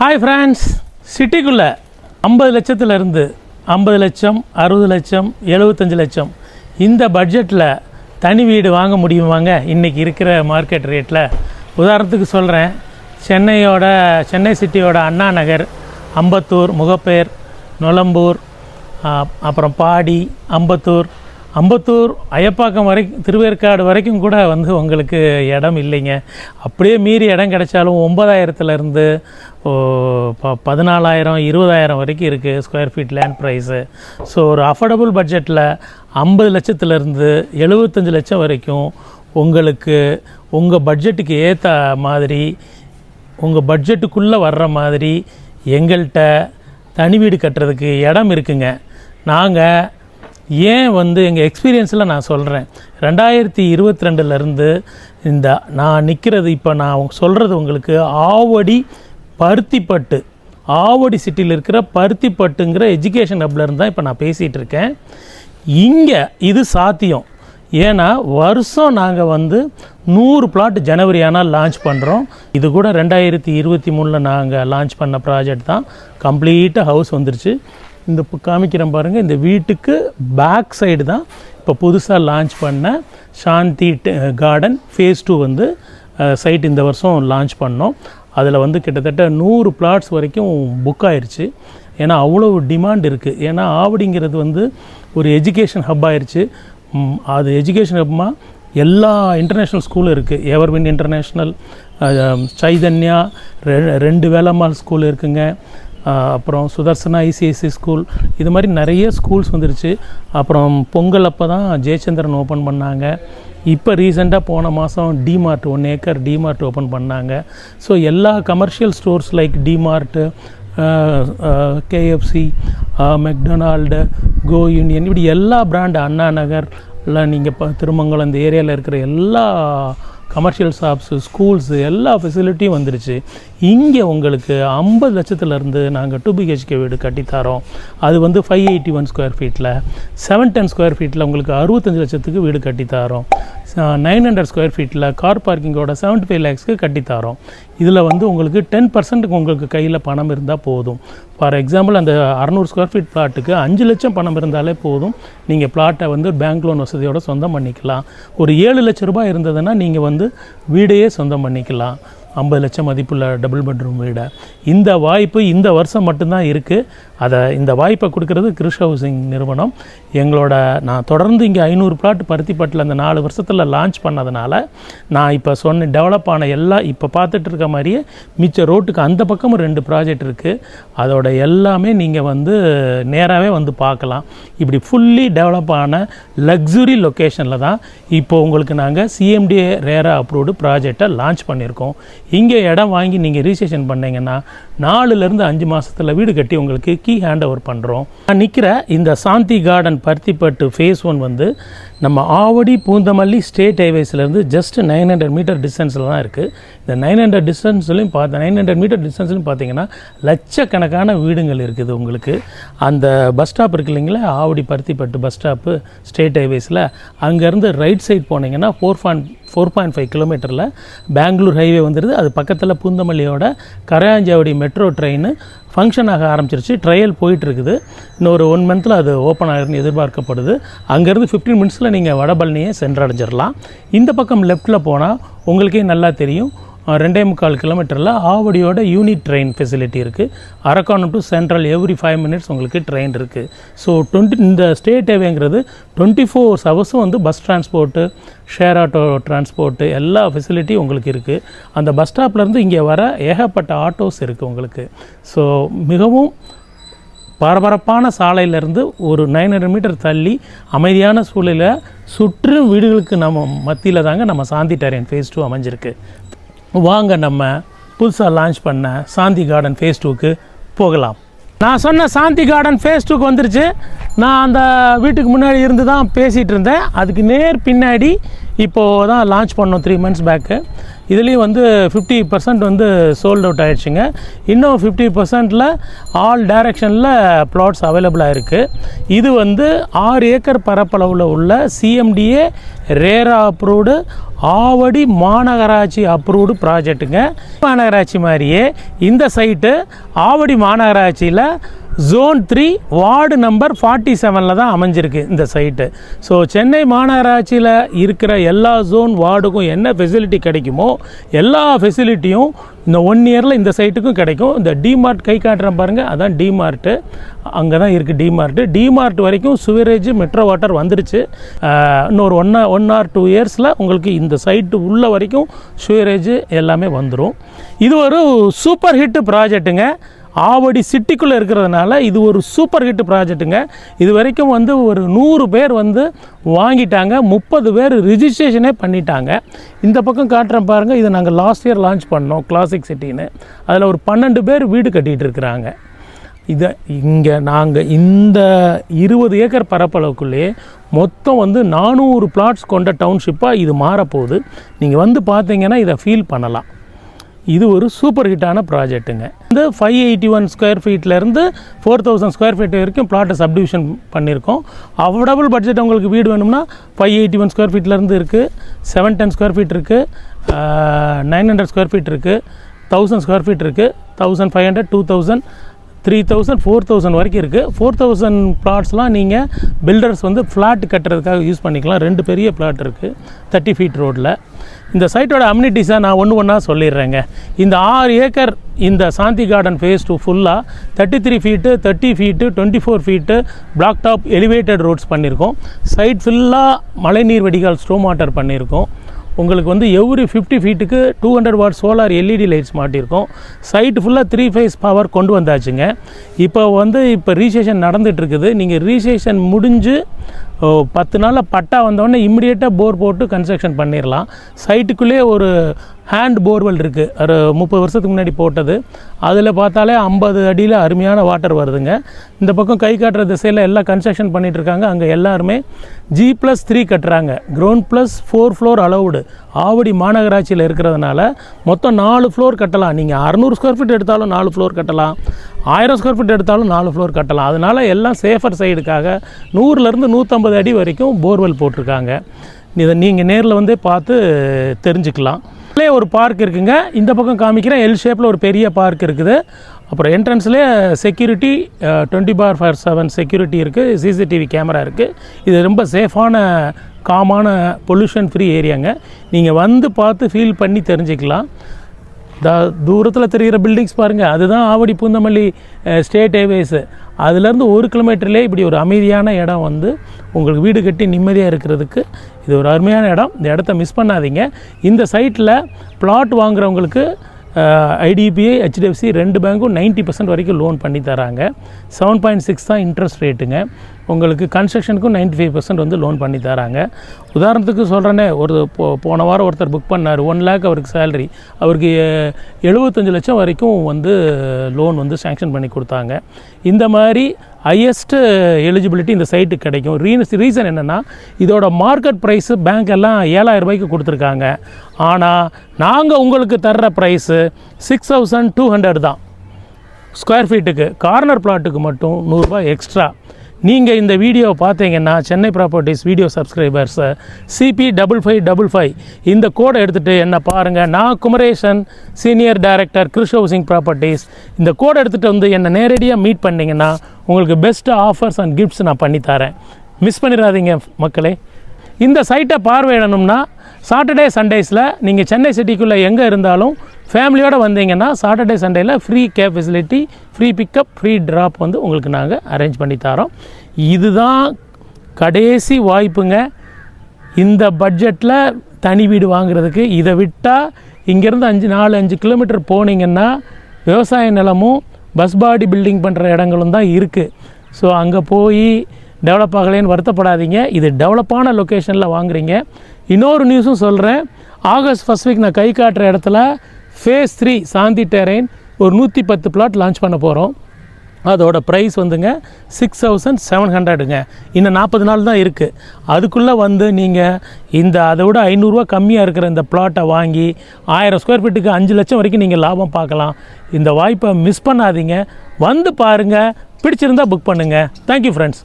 Hi friends, சிட்டிக்குள்ளே 50 லட்சத்துலேருந்து 50 லட்சம் 60 லட்சம் 75 லட்சம் இந்த பட்ஜெட்டில் தனி வீடு வாங்க முடியுமாங்க இன்றைக்கி இருக்கிற மார்க்கெட் ரேட்டில்? உதாரணத்துக்கு சொல்கிறேன், சென்னை சிட்டியோட அண்ணா நகர், அம்பத்தூர், முகப்பேர், நொளம்பூர், அப்புறம் பாடி, அம்பத்தூர் அயப்பாக்கம் வரைக்கும், திருவேற்காடு வரைக்கும் கூட உங்களுக்கு இடம் இல்லைங்க. அப்படியே மீறி இடம் கிடைச்சாலும் 9,000லேருந்து 14,000 20,000 வரைக்கும் இருக்குது square feet land price. So ஒரு அஃபோர்டபுள் பட்ஜெட்டில் 50 லட்சத்துலேருந்து 75 லட்சம் வரைக்கும் உங்களுக்கு உங்கள் பட்ஜெட்டுக்கு ஏற்ற மாதிரி, உங்கள் பட்ஜெட்டுக்குள்ளே வர்ற மாதிரி எங்கள்கிட்ட தனி வீடு கட்டுறதுக்கு இடம் இருக்குங்க. நாங்கள் ஏன் எங்கள் எக்ஸ்பீரியன்ஸில் நான் சொல்கிறேன், 2022லேருந்து இந்த நான் நிற்கிறது, இப்போ நான் சொல்கிறது உங்களுக்கு ஆவடி சிட்டியில் இருக்கிற பருத்திப்பட்டுங்கிற எஜுகேஷன் ஹப்லேருந்து தான் இப்போ நான் பேசிகிட்டு இருக்கேன். இங்கே இது சாத்தியம். ஏன்னா வருஷம் நாங்கள் 100 பிளாட் ஜனவரி ஆனால் லான்ச் பண்ணுறோம். இது கூட 2023 நாங்கள் லான்ச் பண்ண ப்ராஜெக்ட் தான். கம்ப்ளீட்டாக ஹவுஸ் வந்துருச்சு. இந்த காமிக்கிறேன் பாருங்கள், இந்த வீட்டுக்கு பேக் சைடு தான் இப்போ புதுசாக லான்ச் பண்ண சாந்தி கார்டன் ஃபேஸ் 2 சைட் இந்த வருஷம் லான்ச் பண்ணோம். அதில் கிட்டத்தட்ட 100 பிளாட்ஸ் வரைக்கும் புக் ஆயிடுச்சு. ஏன்னா அவ்வளோ டிமாண்ட் இருக்குது. ஏன்னா ஆவடிங்கிறது ஒரு எஜுகேஷன் ஹப் ஆயிடுச்சு. அது எஜுகேஷன் ஹப்மா எல்லா இன்டர்நேஷ்னல் ஸ்கூலும் இருக்குது. எவர்வின் இன்டர்நேஷ்னல், சைதன்யா, 2 வேலம்மாள் ஸ்கூல் இருக்குங்க. அப்புறம் சுதர்சனா ICSC ஸ்கூல், இது மாதிரி நிறைய ஸ்கூல்ஸ் வந்துருச்சு. அப்புறம் பொங்கல் அப்போ தான் ஜெயச்சந்திரன் ஓப்பன் பண்ணாங்க. இப்போ ரீசெண்டாக போன மாதம் டிமார்ட் 1 ஏக்கர் டிமார்ட் ஓப்பன் பண்ணாங்க. ஸோ எல்லா commercial stores like DMart, KFC, McDonald's, கோ யூனியன், இப்படி எல்லா பிராண்டு, அண்ணா நகரில் நீங்கள் திருமங்கலம் இந்த ஏரியாவில் இருக்கிற எல்லா கமர்ஷியல் ஷாப்ஸு, ஸ்கூல்ஸு, எல்லா ஃபெசிலிட்டியும் வந்துருச்சு. இங்கே உங்களுக்கு 50 லட்சத்துலேருந்து நாங்கள் 2 BHK வீடு கட்டித்தரோம். அது 581 ஸ்கொயர் ஃபீட்டில், 710 ஸ்கொயர் ஃபீட்டில் உங்களுக்கு 65 லட்சத்துக்கு வீடு கட்டித்தரோம். 900 ஸ்கொயர் ஃபீட்டில் கார் பார்க்கிங்கோட 75 lakhsக்கு கட்டித்தரோம். இதில் உங்களுக்கு 10% உங்களுக்கு கையில் பணம் இருந்தால் போதும். ஃபார் எக்ஸாம்பிள், அந்த 600 ஸ்கொயர் ஃபீட் பிளாட்டுக்கு 5 லட்சம் பணம் இருந்தாலே போதும். நீங்கள் பிளாட்டை பேங்க் லோன் வசதியோடு சொந்தம் பண்ணிக்கலாம். ஒரு 7 லட்ச ரூபாய் இருந்ததுன்னா நீங்கள் வீடையே சொந்தம் பண்ணிக்கலாம். 50 லட்சம் மதிப்புள்ள டபுள் பெட்ரூம் வீடை. இந்த வாய்ப்பு இந்த வருஷம் மட்டும்தான் இருக்குது. இந்த வாய்ப்பை கொடுக்குறது கிறிஷ் ஹவுசிங் நிறுவனம். நான் தொடர்ந்து இங்கே 500 பிளாட் பருத்திப்பட்டில் அந்த 4 வருஷத்தில் லான்ச் பண்ணதுனால, நான் இப்போ சொன்ன டெவலப் ஆன இப்போ பார்த்துட்டு இருக்க மாதிரியே மிச்ச ரோட்டுக்கு அந்த பக்கமும் 2 ப்ராஜெக்ட் இருக்குது. அதோட எல்லாமே நீங்கள் நேராகவே பார்க்கலாம். இப்படி ஃபுல்லி டெவலப் ஆன லக்ஸுரி லொக்கேஷனில் தான் இப்போ உங்களுக்கு நாங்கள் CMDA ரேரா அப்ரூவ்டு ப்ராஜெக்டை லான்ச் பண்ணியிருக்கோம். இங்கே இடம் வாங்கி நீங்கள் ரிஜிஸ்ட்ரேஷன் பண்ணிங்கன்னா 4லேருந்து 5 மாதத்தில் வீடு கட்டி உங்களுக்கு கீ ஹேண்ட் ஓவர் பண்ணுறோம். நான் நிற்கிற இந்த சாந்தி கார்டன் பருத்திப்பட்டு ஃபேஸ் 1 நம்ம ஆவடி பூந்தமல்லி ஸ்டேட் ஹைவேஸ்லேருந்து ஜஸ்ட் 900 மீட்டர் டிஸ்டன்ஸில் தான் இருக்குது. இந்த 900 மீட்டர் டிஸ்டன்ஸ்லையும் பார்த்தீங்கன்னா லட்சக்கணக்கான வீடுகள் இருக்குது. உங்களுக்கு அந்த பஸ் ஸ்டாப் இருக்குது இல்லைங்களா, Avadi Paruthipattu bus stop state ஹைவேஸில், அங்கேருந்து ரைட் சைட் போனீங்கன்னா 4.5 கிலோமீட்டரில் பெங்களூர் ஹைவே வந்துடுது. அது பக்கத்தில் பூந்தமல்லியோட கரையாஞ்சாவடி மெட்ரோ ட்ரெயின் ஃபங்க்ஷன் ஆக ஆரம்பிச்சிருச்சு. ட்ரையல் போயிட்டுருக்குது. இன்னொரு 1 மந்தில் அது ஓப்பன் ஆகிருன்னு எதிர்பார்க்கப்படுது. அங்கேருந்து 15 மினிட்ஸில் நீங்கள் வடபழனியை சென்றடைஞ்சிடலாம். இந்த பக்கம் லெஃப்ட்டில் போனால் உங்களுக்கே நல்லா தெரியும், 2.25 கிலோமீட்டரில் ஆவடியோட யூனிட் ட்ரெயின் ஃபெசிலிட்டி இருக்குது. Arakkonam to central every 5 minutes உங்களுக்கு ட்ரெயின் இருக்குது. ஸோ இந்த ஸ்டேட் ஹைவேங்கிறது 24 ஹவர்ஸும் bus transport, share auto transport, எல்லா ஃபெசிலிட்டியும் உங்களுக்கு இருக்குது. அந்த பஸ் ஸ்டாப்லேருந்து இங்கே வர ஏகப்பட்ட ஆட்டோஸ் இருக்குது உங்களுக்கு. ஸோ மிகவும் பரபரப்பான சாலையிலேருந்து ஒரு 900 மீட்டர் தள்ளி அமைதியான சூழலில் சுற்றும் வீடுகளுக்கு நம்ம மத்தியில் தாங்க நம்ம சாந்தி டெரேன் ஃபேஸ் 2 அமைஞ்சிருக்கு. வாங்க நம்ம புதுசாக லான்ச் பண்ண சாந்தி கார்டன் ஃபேஸ் 2க்கு போகலாம். நான் சொன்ன சாந்தி கார்டன் ஃபேஸ் 2க்கு வந்துருச்சு. நான் அந்த வீட்டுக்கு முன்னாடி இருந்து தான் பேசிகிட்டு இருந்தேன். அதுக்கு நேர் பின்னாடி இப்போது தான் லான்ச் பண்ணோம் 3 months பேக்கு. இதுலேயும் வந்து 50% வந்து சோல்ட் அவுட் ஆகிடுச்சுங்க. இன்னும் 50%ல் ஆல் டைரக்ஷனில் பிளாட்ஸ் அவைலபிளாக இருக்குது. இது வந்து 6 ஏக்கர் பரப்பளவில் உள்ள CMDA ரேரா அப்ரூவ்டு ஆவடி மாநகராட்சி அப்ரூவ்டு ப்ராஜெக்ட்டுங்க. மாநகராட்சி மாதிரியே இந்த சைட்டு ஆவடி மாநகராட்சியில் Zone 3 வார்டு நம்பர் 47 தான் அமைஞ்சிருக்கு இந்த சைட்டு. ஸோ சென்னை மாநகராட்சியில் இருக்கிற எல்லா ஜோன் வார்டுக்கும் என்ன ஃபெசிலிட்டி கிடைக்குமோ எல்லா ஃபெசிலிட்டியும் இந்த 1 இயரில் இந்த சைட்டுக்கும் கிடைக்கும். இந்த டிமார்ட் கை காட்டுறேன் பாருங்கள், அதான் டிமார்ட்டு, அங்கே தான் இருக்குது டிமார்ட்டு. டிமார்ட் வரைக்கும் சுவரேஜ் மெட்ரோ வாட்டர் வந்துடுச்சு. இன்னொரு 1 or 2 இயர்ஸில் உங்களுக்கு இந்த சைட்டு உள்ள வரைக்கும் சுவரேஜ் எல்லாமே வந்துடும். இது ஒரு சூப்பர் ஹிட் ப்ராஜெக்ட்டுங்க. ஆவடி சிட்டிக்குள்ளே இருக்கிறதுனால இது ஒரு சூப்பர் ஹிட் ப்ராஜெக்ட்டுங்க. இது வரைக்கும் வந்து ஒரு 100 பேர் வந்து வாங்கிட்டாங்க, 30 பேர் ரிஜிஸ்ட்ரேஷனே பண்ணிட்டாங்க. இந்த பக்கம் காட்டுறேன் பாருங்கள், இது நாங்கள் லாஸ்ட் இயர் லான்ச் பண்ணோம் கிளாசிக் சிட்டின்னு. அதில் ஒரு 12 பேர் வீடு கட்டிகிட்டு இருக்கிறாங்க. இதை இங்கே நாங்கள் இந்த 20 ஏக்கர் பரப்பளவுக்குள்ளேயே மொத்தம் வந்து 400 பிளாட்ஸ் கொண்ட டவுன்ஷிப்பாக இது மாறப்போகுது. நீங்கள் வந்து பார்த்தீங்கன்னா இதை ஃபீல் பண்ணலாம். இது ஒரு சூப்பர் ஹிட்டான ப்ராஜெக்ட்டுங்க. இந்த 581 ஸ்கொயர் ஃபீட்லேருந்து 4000 ஸ்கொயர் ஃபீட் வரைக்கும் பிளாட்டை சப்டிவிஷன் பண்ணியிருக்கோம். அஃபோர்டபுள் பட்ஜெட் உங்களுக்கு வீடு வேணும்னா 581 ஸ்கொயர் ஃபீட்லேருந்து இருக்குது, 710 ஸ்கொயர் ஃபீட் இருக்குது, 900 ஸ்கொயர் ஃபீட் இருக்குது, 1000 ஸ்கொயர் ஃபீட் இருக்குது, 1500, 2000, 3000, 4000 வரைக்கும் இருக்குது. 4000 பிளாட்ஸ்லாம் நீங்கள் பில்டர்ஸ் வந்து ஃப்ளாட் கட்டுறதுக்காக யூஸ் பண்ணிக்கலாம். 2 பெரிய பிளாட் இருக்குது 30 ஃபீட் ரோட்டில். இந்த சைட்டோட அம்யூனிட்டிஸாக நான் ஒன்றா சொல்லிடுறேங்க. இந்த 6 ஏக்கர் இந்த சாந்தி கார்டன் ஃபேஸ் 2 ஃபுல்லாக 33 feet, 30 feet, 24 feet block top elevated roads பண்ணியிருக்கோம். சைட் ஃபுல்லாக மழைநீர் வடிகால் ஸ்டோம் வாட்டர் பண்ணியிருக்கோம். உங்களுக்கு வந்து எவ்ரி 50 ஃபீட்டுக்கு 200 வாட் சோலார் LED லைட்ஸ் மாட்டியிருக்கோம். சைட்டு ஃபுல்லாக 3 ஃபேஸ் பவர் கொண்டு வந்தாச்சுங்க. இப்போ ரீசேஷன் நடந்துகிட்ருக்குது. நீங்கள் ரீசேஷன் முடிஞ்சு 10 நாளில் பட்டா வந்தோடனே இம்மிடியேட்டாக போர் போட்டு கன்ஸ்ட்ரக்ஷன் பண்ணிடலாம். சைட்டுக்குள்ளே ஒரு ஹேண்ட் போர்வெல் இருக்குது, ஒரு 30 வருஷத்துக்கு முன்னாடி போட்டது. அதில் பார்த்தாலே 50 அடியில் அருமையான வாட்டர் வருதுங்க. இந்த பக்கம் கை காட்டுற திசையில் எல்லாம் கன்ஸ்ட்ரக்ஷன் பண்ணிகிட்ருக்காங்க. அங்கே எல்லாருமே G+3 கட்டுறாங்க. Ground +4 floor allowed. ஆவடி மாநகராட்சியில் இருக்கிறதுனால மொத்தம் 4 ஃப்ளோர் கட்டலாம். நீங்கள் 600 ஸ்கொயர் ஃபீட் எடுத்தாலும் 4 ஃப்ளோர் கட்டலாம், 1000 ஸ்கொயர் ஃபீட் எடுத்தாலும் 4 ஃப்ளோர் கட்டலாம். அதனால் எல்லாம் சேஃபர் சைடுக்காக 100லேருந்து 150 அடி வரைக்கும் போர்வெல் போட்டிருக்காங்க. இதை நீங்கள் நேரில் வந்தே பார்த்து தெரிஞ்சுக்கலாம். இதுலேயே ஒரு பார்க் இருக்குங்க. இந்த பக்கம் காமிக்கிறேன், எல் ஷேப்பில் ஒரு பெரிய பார்க் இருக்குது. அப்புறம் என்ட்ரன்ஸ்லேயே செக்யூரிட்டி 24/7 செக்யூரிட்டி இருக்குது, CCTV கேமரா இருக்குது. இது ரொம்ப சேஃபான காமான பொல்யூஷன் ஃப்ரீ ஏரியாங்க. நீங்கள் வந்து பார்த்து ஃபீல் பண்ணி தெரிஞ்சுக்கலாம். தூரத்தில் தெரிகிற பில்டிங்ஸ் பாருங்கள், அதுதான் ஆவடி பூந்தமல்லி ஸ்டேட் ஹைவேஸு. அதுலேருந்து 1 கிலோமீட்டர்லேயே இப்படி ஒரு அமைதியான இடம் வந்து உங்களுக்கு வீடு கட்டி நிம்மதியாக இருக்கிறதுக்கு இது ஒரு அருமையான இடம். இந்த இடத்த மிஸ் பண்ணாதீங்க. இந்த சைட்டில் பிளாட் வாங்குறவங்களுக்கு IDBI, HDFC 2 பேங்க்கும் 90% வரைக்கும் லோன் பண்ணி தராங்க. 7.6 தான் இன்ட்ரெஸ்ட் ரேட்டுங்க. உங்களுக்கு கன்ஸ்ட்ரக்ஷனுக்கும் 95% வந்து லோன் பண்ணி தராங்க. உதாரணத்துக்கு சொல்கிறேன்னே, போன வாரம் ஒருத்தர் புக் பண்ணார், 1 lakh அவருக்கு சேலரி, அவருக்கு 75 லட்சம் வரைக்கும் வந்து லோன் வந்து சேங்ஷன் பண்ணி கொடுத்தாங்க. இந்த மாதிரி ஹையஸ்ட்டு எலிஜிபிலிட்டி இந்த சைட்டுக்கு கிடைக்கும். ரீசன் என்னென்னா, இதோட மார்க்கெட் ப்ரைஸு பேங்க் எல்லாம் 7000 ரூபாய்க்கு கொடுத்துருக்காங்க. ஆனால் நாங்கள் உங்களுக்கு தர்ற ப்ரைஸு 6200 தான் ஸ்கொயர் ஃபீட்டுக்கு. கார்னர் பிளாட்டுக்கு மட்டும் 100 ரூபாய் எக்ஸ்ட்ரா. நீங்கள் இந்த வீடியோவை பார்த்தீங்கன்னா சென்னை ப்ராப்பர்ட்டிஸ் வீடியோ சப்ஸ்கிரைபர்ஸை CP5555 இந்த கோடை எடுத்துகிட்டு என்ன பாருங்கள். நான் Kumaresan, senior director, Chris housing properties. இந்த கோடை எடுத்துகிட்டு வந்து என்னை நேரடியாக மீட் பண்ணிங்கன்னா உங்களுக்கு பெஸ்ட்டு ஆஃபர்ஸ் அண்ட் கிஃப்ட்ஸ் நான் பண்ணித்தரேன். மிஸ் பண்ணிடாதீங்க மக்களே. இந்த சைட்டை பார்வையிடணும்னா சாட்டர்டே சண்டேஸில் நீங்கள் சென்னை சிட்டிக்குள்ளே எங்கே இருந்தாலும் ஃபேமிலியோடு வந்தீங்கன்னா சாட்டர்டே சண்டேயில் free cab facility, free pickup, free drop வந்து உங்களுக்கு நாங்கள் அரேஞ்ச் பண்ணி தரோம். இதுதான் கடைசி வாய்ப்புங்க இந்த பட்ஜெட்டில் தனி வீடு வாங்குறதுக்கு. இதை விட்டால் இங்கேருந்து 4-5 கிலோமீட்டர் போனீங்கன்னா விவசாய நிலமும் பஸ் பாடி பில்டிங் பண்ணுற இடங்களும் தான் இருக்குது. ஸோ அங்கே போய் டெவலப் ஆகலேன்னு வருத்தப்படாதீங்க. இது டெவலப்பான லொக்கேஷனில் வாங்குறீங்க. இன்னொரு நியூஸும் சொல்கிறேன். ஆகஸ்ட் ஃபர்ஸ்ட் வீக் நான் கை காட்டுற இடத்துல ஃபேஸ் 3 சாந்தி டெரைன் ஒரு 110 பிளாட் லான்ச் பண்ண போகிறோம். அதோட ப்ரைஸ் வந்துங்க 6700ங்க. இன்னும் 40 நாள் தான் இருக்குது. அதுக்குள்ளே வந்து நீங்கள் இந்த அதை விட 500 ரூபா கம்மியாக இருக்கிற இந்த பிளாட்டை வாங்கி 1000 ஸ்கொயர் ஃபீட்டுக்கு 5 லட்சம் வரைக்கும் நீங்கள் லாபம் பார்க்கலாம். இந்த வாய்ப்பை மிஸ் பண்ணாதீங்க. வந்து பாருங்கள், பிடிச்சிருந்தால் புக் பண்ணுங்கள். Thank you friends.